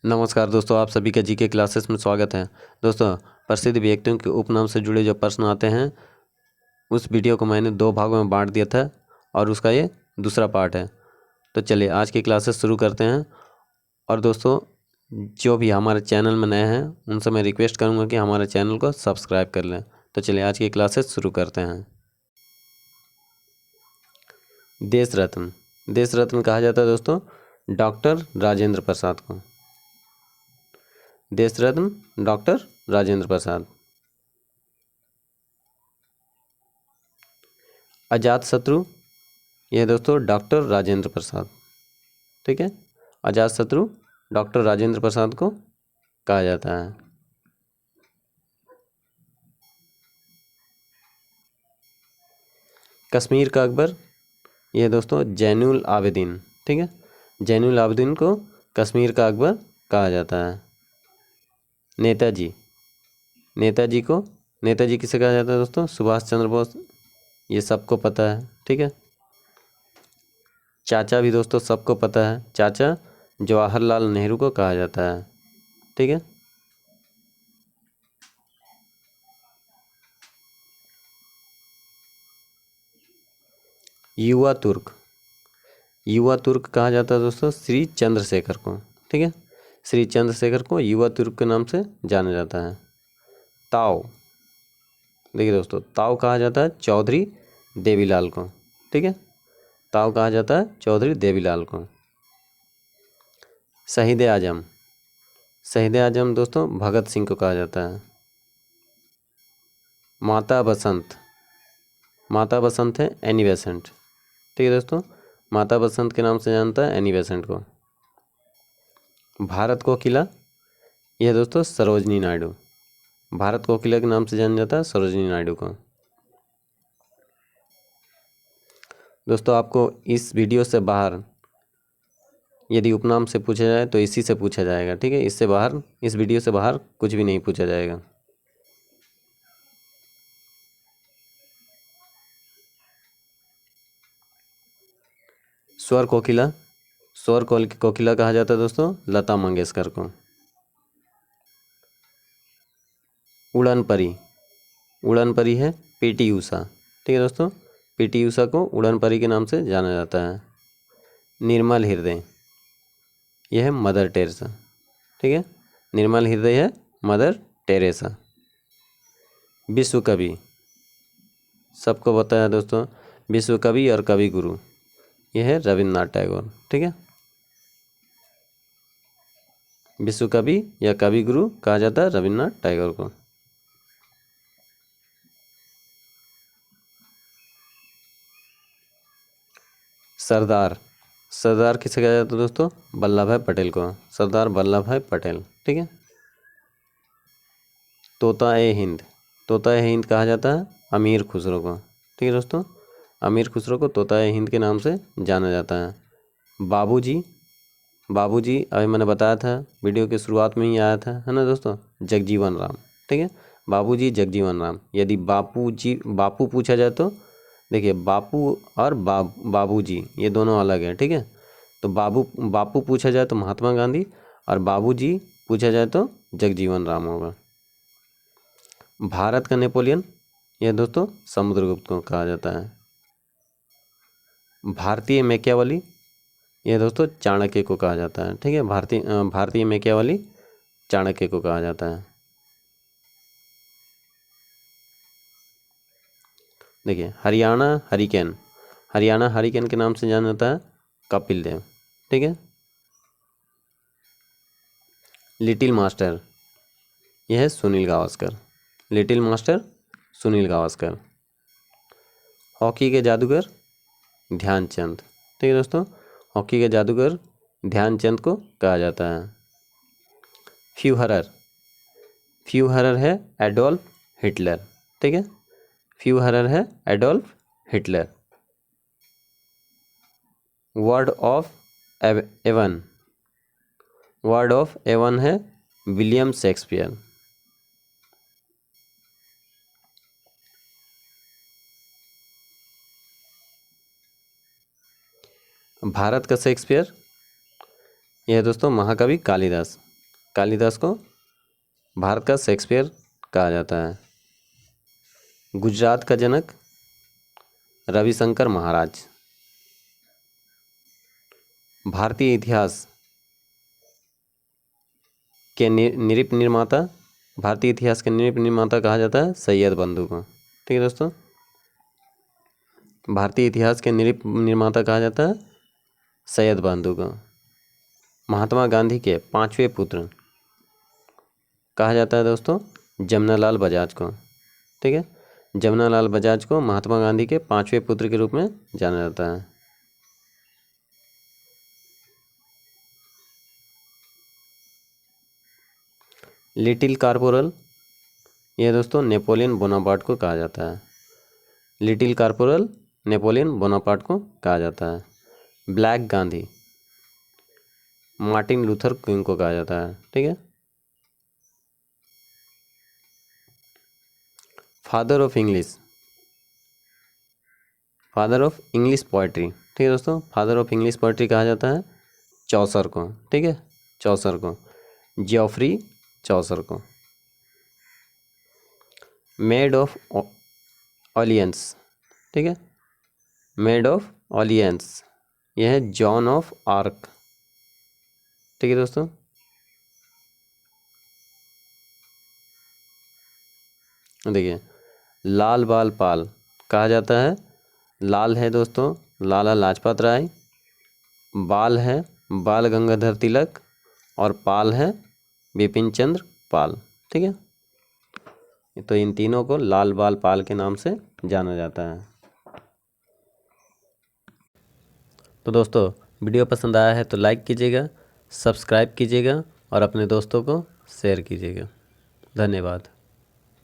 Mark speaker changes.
Speaker 1: नमस्कार दोस्तों, आप सभी का जीके क्लासेस में स्वागत है। दोस्तों, प्रसिद्ध व्यक्तियों के उपनाम से जुड़े जो प्रश्न आते हैं उस वीडियो को मैंने 2 भागों में बांट दिया था और उसका ये दूसरा पार्ट है। तो चलिए आज की क्लासेस शुरू करते हैं। और दोस्तों, जो भी हमारे चैनल में नए हैं उनसे मैं रिक्वेस्ट करूँगा कि हमारे चैनल को सब्सक्राइब कर लें। तो चलिए आज की क्लासेस शुरू करते हैं। देश रत्न कहा जाता है दोस्तों डॉक्टर राजेंद्र प्रसाद को। देश रत्न डॉक्टर राजेंद्र प्रसाद। अजातशत्रु, यह दोस्तों डॉक्टर राजेंद्र प्रसाद। ठीक है, अजातशत्रु डॉक्टर राजेंद्र प्रसाद को कहा जाता है। कश्मीर का अकबर, यह दोस्तों जैनुल आबिदीन। ठीक है, जैनुल आबिदीन को कश्मीर का अकबर कहा जाता है। नेताजी किसे कहा जाता है दोस्तों? सुभाष चंद्र बोस, ये सबको पता है। ठीक है, चाचा भी दोस्तों सबको पता है, चाचा जवाहरलाल नेहरू को कहा जाता है। ठीक है, युवा तुर्क कहा जाता है दोस्तों श्री चंद्रशेखर को। ठीक है, श्री चंद्रशेखर को युवा तुर्क के नाम से जाना जाता है। ताऊ, देखिए दोस्तों, ताऊ कहा जाता है चौधरी देवीलाल को। ठीक है, ताऊ कहा जाता है चौधरी देवीलाल को। शहीद आजम दोस्तों भगत सिंह को कहा जाता है। माता बसंत है एनी बेसेंट। ठीक है दोस्तों, माता बसंत के नाम से जानता है एनी बेसेंट को। भारत कोकिला, यह दोस्तों सरोजनी नायडू। भारत कोकिला के नाम से जाना जाता है सरोजनी नायडू को। दोस्तों, आपको इस वीडियो से बाहर यदि उपनाम से पूछा जाए तो इसी से पूछा जाएगा। ठीक है, इस वीडियो से बाहर कुछ भी नहीं पूछा जाएगा। स्वर कोकिला कहा जाता है दोस्तों लता मंगेशकर को। उड़न परी है पीटी उषा। ठीक है दोस्तों, पीटी उषा को उड़न परी के नाम से जाना जाता है। निर्मल हृदय, यह है मदर टेरेसा। ठीक है, निर्मल हृदय है मदर टेरेसा। विश्व कवि, सबको पता है दोस्तों, विश्व कवि और कवि गुरु, यह है रविन्द्रनाथ टैगोर। ठीक है, विश्व कवि या कवि गुरु कहा जाता है रविन्द्रनाथ टैगोर को। सरदार किसे कहा जाता है दोस्तों? वल्लभ भाई पटेल को, सरदार वल्लभ भाई पटेल। ठीक है, तोता ए हिंद कहा जाता है अमीर खुसरो को। ठीक है दोस्तों, अमीर खुसरो को तोता ए हिंद के नाम से जाना जाता है। बाबूजी अभी मैंने बताया था, वीडियो की शुरुआत में ही आया था, है ना दोस्तों, जगजीवन राम। ठीक है, बाबूजी जगजीवन राम। यदि बापू पूछा जाए तो देखिए, बापू और बाबूजी ये दोनों अलग है। ठीक है, तो बापू पूछा जाए तो महात्मा गांधी और बाबूजी पूछा जाए तो जगजीवन राम होगा। भारत का नेपोलियन, यह दोस्तों समुद्रगुप्त को कहा जाता है। भारतीय मैकियावली, यह दोस्तों चाणक्य को कहा जाता है। ठीक है, भारतीय मैकियावली चाणक्य को कहा जाता है। देखिए, हरियाणा हरिकेन के नाम से जाना जाता है कपिल देव। ठीक है, लिटिल मास्टर, यह है Sunil Gavaskar. Little master Sunil Gavaskar. Hockey के जादूगर ध्यानचंद। ठीक है दोस्तों, हॉकी के जादूगर ध्यानचंद को कहा जाता है। फ्यूहरर है एडोल्फ हिटलर। ठीक है, फ्यूहरर है Adolf Hitler. Word of Avon है विलियम शेक्सपियर। भारत का शेक्सपियर, यह दोस्तों महाकवि कालिदास। कालिदास को भारत का शेक्सपियर कहा जाता है। गुजरात का जनक रविशंकर महाराज। भारतीय इतिहास के निरिप निर्माता, भारतीय इतिहास के निरिप निर्माता कहा जाता है सैयद बंधु को। ठीक है दोस्तों, भारतीय इतिहास के निरिप निर्माता कहा जाता है सैयद बंधु को। महात्मा गांधी के 5वें पुत्र कहा जाता है दोस्तों जमनालाल बजाज को। ठीक है, जमनालाल बजाज को महात्मा गांधी के 5वें पुत्र के रूप में जाना जाता है। लिटिल कॉर्पोरल, यह दोस्तों नेपोलियन बोनापार्ट को कहा जाता है। लिटिल कॉर्पोरल नेपोलियन बोनापार्ट को कहा जाता है। Black Gandhi Martin Luther king को कहा जाता है। ठीक है, father of English, father of English poetry. ठीक है दोस्तों, फादर ऑफ इंग्लिश पोइट्री कहा जाता है चौसर को। ठीक है, चौसर को, जॉफ्री चौसर को। मेड ऑफ ऑलियंस, ठीक है, मेड ऑफ ऑलियंस, यह है जॉन ऑफ आर्क। ठीक है दोस्तों, देखिए लाल बाल पाल कहा जाता है, लाल है दोस्तों लाला लाजपत राय, बाल है बाल गंगाधर तिलक, और पाल है बिपिन चंद्र पाल। ठीक है, तो इन तीनों को लाल बाल पाल के नाम से जाना जाता है। तो दोस्तों वीडियो पसंद आया है तो लाइक कीजिएगा, सब्सक्राइब कीजिएगा और अपने दोस्तों को शेयर कीजिएगा। धन्यवाद।